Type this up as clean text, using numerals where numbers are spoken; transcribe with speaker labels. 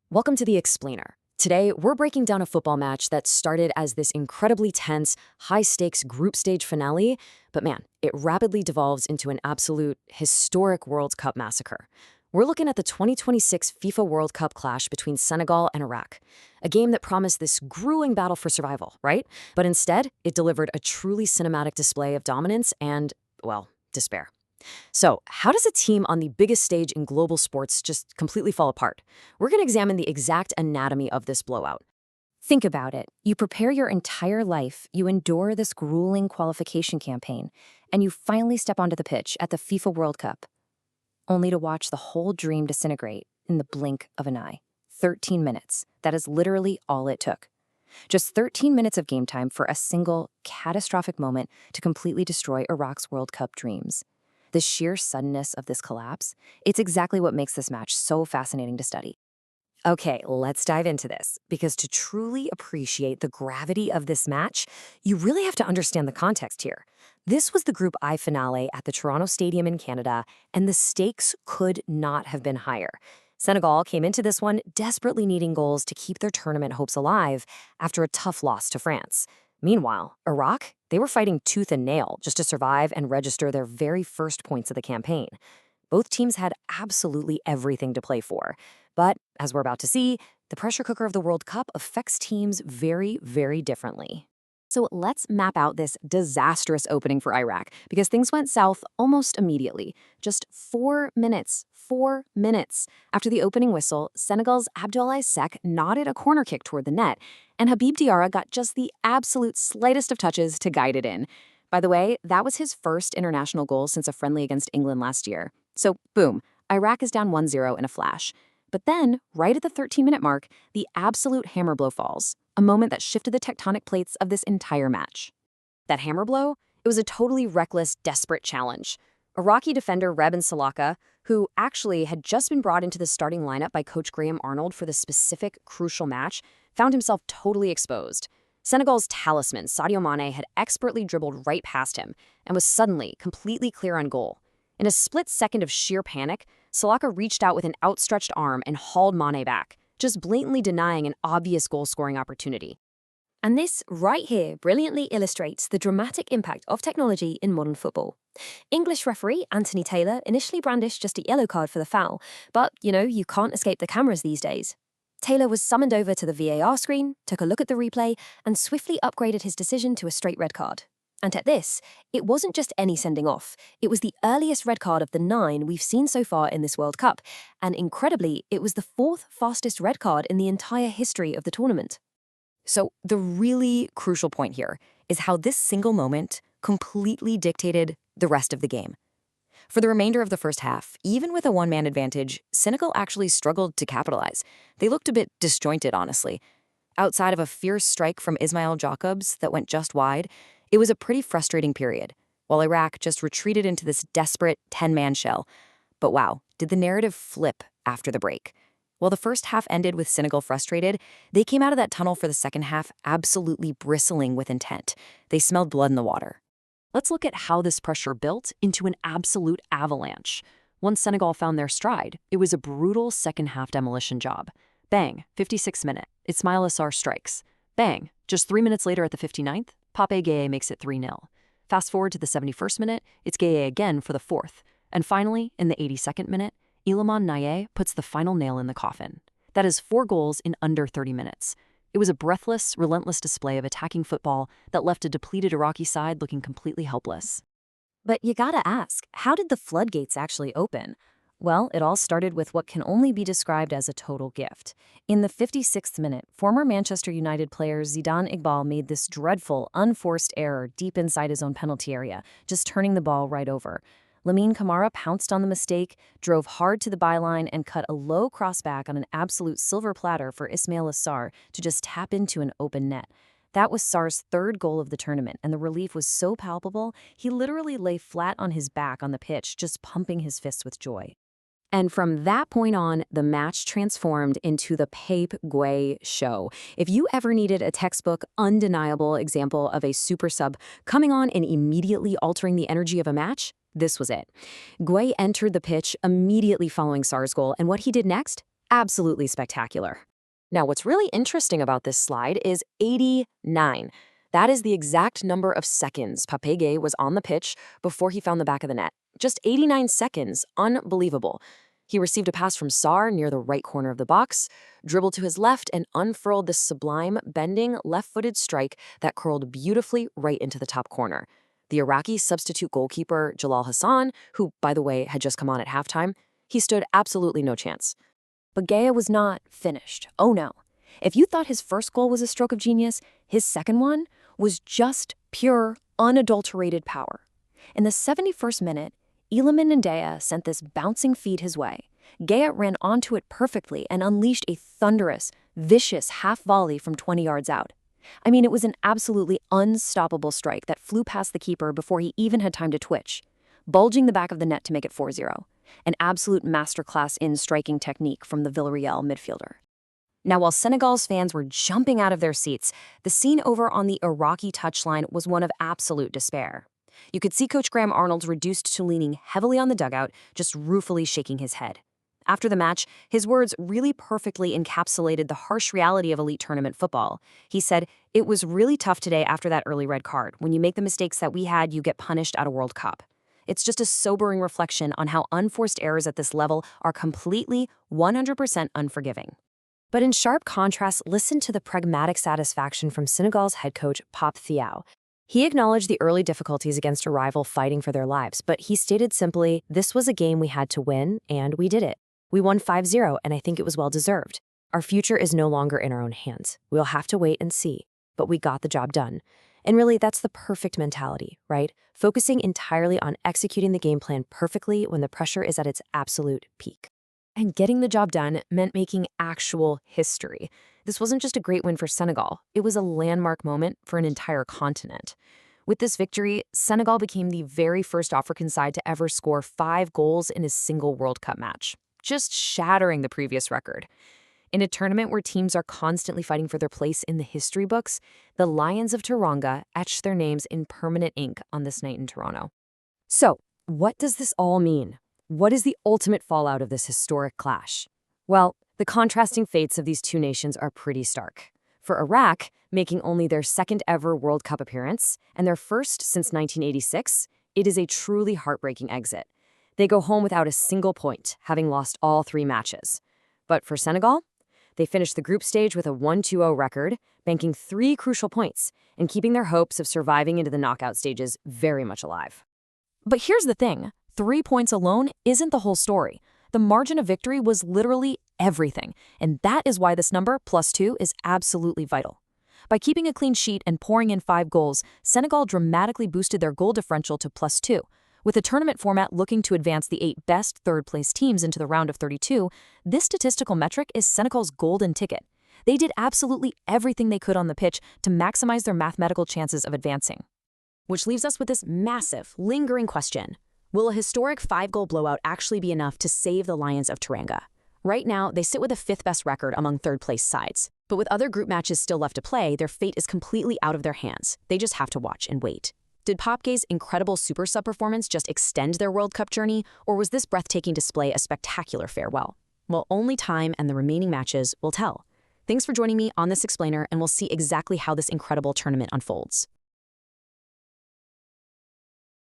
Speaker 1: Welcome to The Explainer. Today, we're breaking down a football match that started as this incredibly tense, high-stakes group stage finale, but man, it rapidly devolves into an absolute historic World Cup massacre. We're looking at the 2026 FIFA World Cup clash between Senegal and Iraq, a game that promised this grueling battle for survival, right? But instead, it delivered a truly cinematic display of dominance and, well, despair. So, how does a team on the biggest stage in global sports just completely fall apart? We're going to examine the exact anatomy of this blowout.
Speaker 2: Think about it. You prepare your entire life, you endure this grueling qualification campaign, and you finally step onto the pitch at the FIFA World Cup, only to watch the whole dream disintegrate in the blink of an eye. 13 minutes. That is literally all it took. Just 13 minutes of game time for a single, catastrophic moment to completely destroy Iraq's World Cup dreams. The sheer suddenness of this collapse, it's exactly what makes this match so fascinating to study.
Speaker 1: Okay, let's dive into this, because to truly appreciate the gravity of this match, you really have to understand the context here. This was the Group I finale at the Toronto Stadium in Canada, and the stakes could not have been higher. Senegal came into this one desperately needing goals to keep their tournament hopes alive after a tough loss to France. Meanwhile, Iraq, they were fighting tooth and nail just to survive and register their very first points of the campaign. Both teams had absolutely everything to play for. But, as we're about to see, the pressure cooker of the World Cup affects teams very, very differently. So let's map out this disastrous opening for Iraq, because things went south almost immediately. Just 4 minutes after the opening whistle, Senegal's Abdoulaye Seck nodded a corner kick toward the net, and Habib Diarra got just the absolute slightest of touches to guide it in. By the way, that was his first international goal since a friendly against England last year. So, boom, Iraq is down 1-0 in a flash. But then, right at the 13-minute mark, the absolute hammer blow falls, a moment that shifted the tectonic plates of this entire match. That hammer blow? It was a totally reckless, desperate challenge. Iraqi defender Rebin Salaka, who actually had just been brought into the starting lineup by coach Graham Arnold for the specific, crucial match, found himself totally exposed. Senegal's talisman, Sadio Mane, had expertly dribbled right past him and was suddenly completely clear on goal. In a split second of sheer panic, Salaka reached out with an outstretched arm and hauled Mane back, just blatantly denying an obvious goal-scoring opportunity.
Speaker 2: And this right here brilliantly illustrates the dramatic impact of technology in modern football. English referee Anthony Taylor initially brandished just a yellow card for the foul, but, you can't escape the cameras these days. Taylor was summoned over to the VAR screen, took a look at the replay, and swiftly upgraded his decision to a straight red card. And at this, it wasn't just any sending off. It was the earliest red card of the 9 we've seen so far in this World Cup, and incredibly, it was the 4th fastest red card in the entire history of the tournament.
Speaker 1: So the really crucial point here is how this single moment completely dictated the rest of the game. For the remainder of the first half, even with a one-man advantage, Senegal actually struggled to capitalize. They looked a bit disjointed, honestly. Outside of a fierce strike from Ismail Jacobs that went just wide, it was a pretty frustrating period, while Iraq just retreated into this desperate 10-man shell. But wow, did the narrative flip after the break. While the first half ended with Senegal frustrated, they came out of that tunnel for the second half absolutely bristling with intent. They smelled blood in the water. Let's look at how this pressure built into an absolute avalanche. Once Senegal found their stride, it was a brutal second-half demolition job. Bang, 56th minute, Ismail Assar strikes. Bang, just 3 minutes later at the 59th, Pape Gueye makes it 3-0. Fast forward to the 71st minute, it's Gueye again for the 4th. And finally, in the 82nd minute, Iliman Ndiaye puts the final nail in the coffin. That is 4 goals in under 30 minutes. It was a breathless, relentless display of attacking football that left a depleted Iraqi side looking completely helpless.
Speaker 2: But you gotta ask, how did the floodgates actually open? Well, it all started with what can only be described as a total gift. In the 56th minute, former Manchester United player Zidane Iqbal made this dreadful, unforced error deep inside his own penalty area, just turning the ball right over. Lamine Camara pounced on the mistake, drove hard to the byline, and cut a low crossback on an absolute silver platter for Ismail Assar to just tap into an open net. That was Sarr's 3rd goal of the tournament, and the relief was so palpable, he literally lay flat on his back on the pitch, just pumping his fists with joy.
Speaker 1: And from that point on, the match transformed into the Pape Gueye show. If you ever needed a textbook, undeniable example of a super sub coming on and immediately altering the energy of a match, this was it. Gueye entered the pitch immediately following Sarr's goal, and what he did next? Absolutely spectacular. Now, what's really interesting about this slide is 89. That is the exact number of seconds Pape was on the pitch before he found the back of the net. Just 89 seconds. Unbelievable. He received a pass from Sarr near the right corner of the box, dribbled to his left, and unfurled this sublime, bending, left-footed strike that curled beautifully right into the top corner. The Iraqi substitute goalkeeper, Jalal Hassan, who, by the way, had just come on at halftime, he stood absolutely no chance.
Speaker 2: But Gea was not finished. Oh no. If you thought his first goal was a stroke of genius, his second one was just pure, unadulterated power. In the 71st minute, Iliman Ndaya sent this bouncing feed his way. Gea ran onto it perfectly and unleashed a thunderous, vicious half volley from 20 yards out. I mean, it was an absolutely unstoppable strike that flew past the keeper before he even had time to twitch, bulging the back of the net to make it 4-0. An absolute masterclass in striking technique from the Villarreal midfielder. Now, while Senegal's fans were jumping out of their seats, the scene over on the Iraqi touchline was one of absolute despair. You could see Coach Graham Arnold reduced to leaning heavily on the dugout, just ruefully shaking his head. After the match, his words really perfectly encapsulated the harsh reality of elite tournament football. He said, "It was really tough today after that early red card. When you make the mistakes that we had, you get punished at a World Cup." It's just a sobering reflection on how unforced errors at this level are completely, 100% unforgiving. But in sharp contrast, listen to the pragmatic satisfaction from Senegal's head coach, Pape Thiaw. He acknowledged the early difficulties against a rival fighting for their lives, but he stated simply, "This was a game we had to win, and we did it. We won 5-0, and I think it was well-deserved. Our future is no longer in our own hands. We'll have to wait and see, but we got the job done." And really, that's the perfect mentality, right? Focusing entirely on executing the game plan perfectly when the pressure is at its absolute peak. And getting the job done meant making actual history. This wasn't just a great win for Senegal. It was a landmark moment for an entire continent. With this victory, Senegal became the very first African side to ever score 5 goals in a single World Cup match, just shattering the previous record. In a tournament where teams are constantly fighting for their place in the history books, the Lions of Teranga etched their names in permanent ink on this night in Toronto. So, what does this all mean? What is the ultimate fallout of this historic clash? Well, the contrasting fates of these two nations are pretty stark. For Iraq, making only their second ever World Cup appearance, and their first since 1986, it is a truly heartbreaking exit. They go home without a single point, having lost all 3 matches. But for Senegal, they finished the group stage with a 1-2-0 record, banking 3 crucial points, and keeping their hopes of surviving into the knockout stages very much alive. But here's the thing. 3 points alone isn't the whole story. The margin of victory was literally everything, and that is why this number, +2, is absolutely vital. By keeping a clean sheet and pouring in 5 goals, Senegal dramatically boosted their goal differential to +2. With the tournament format looking to advance the 8 best third-place teams into the round of 32, this statistical metric is Senegal's golden ticket. They did absolutely everything they could on the pitch to maximize their mathematical chances of advancing. Which leaves us with this massive, lingering question. Will a historic 5-goal blowout actually be enough to save the Lions of Teranga? Right now, they sit with a 5th-best record among third-place sides. But with other group matches still left to play, their fate is completely out of their hands. They just have to watch and wait. Did Pape's incredible super sub performance just extend their World Cup journey, or was this breathtaking display a spectacular farewell? Well, only time and the remaining matches will tell. Thanks for joining me on this explainer, and we'll see exactly how this incredible tournament unfolds.